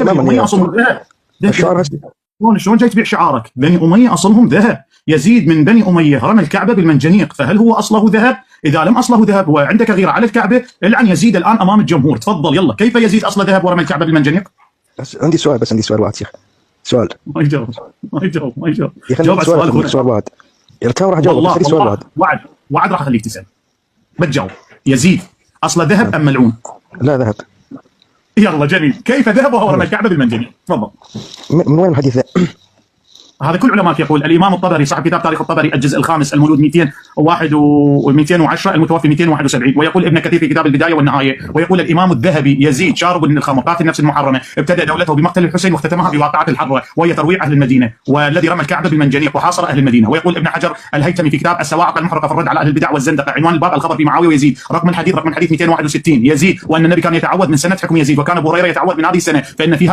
تماما. أمية أصلهم ذهب. الشعر شلون جاي تبيع شعارك؟ بني أمية أصلهم ذهب. يزيد من بني أمية رمى الكعبة بالمنجنيق، فهل هو أصله ذهب؟ إذا لم أصله ذهب وعندك غيرة على الكعبة، العن يزيد الآن أمام الجمهور. تفضل يلا، كيف يزيد أصله ذهب ورمى الكعبة بالمنجنيق؟ عندي سؤال واحد شيخ. سؤال ما يجاوب يا اخي. جاوب على السؤال. سؤال واحد الكاو راح اجاوب. والله سؤال واحد وعد راح اخليك تسال. بتجاوب. يزيد اصله ذهب ام ملعون؟ لا ذهب. يلا جميل. كيف ذهب وهو رمى الكعبه بالمنجنيق؟ تفضل. من وين الحديث ذا؟ هذا كل علماء يقول. الامام الطبري صاحب كتاب تاريخ الطبري الجزء الخامس المولود 210 المتوفي 271، ويقول ابن كثير في كتاب البدايه والنهايه، ويقول الامام الذهبي يزيد شارب من الخمر قاتل النفس المحرمه ابتدأ دولته بمقتل الحسين واختتمها بواقعه الحره وهي ترويع اهل المدينه، والذي رمى الكعبه بالمنجنيق وحاصر اهل المدينه. ويقول ابن حجر الهيثمي في كتاب السواعق المحرقه في الرد على اهل البدع والزندقه عنوان الباب الخبر في معاويه ويزيد رقم الحديث 261 يزيد، وان النبي كان يتعوذ من سنه حكم يزيد، وكان ابو هريره يتعوذ من هذه السنه، فان فيها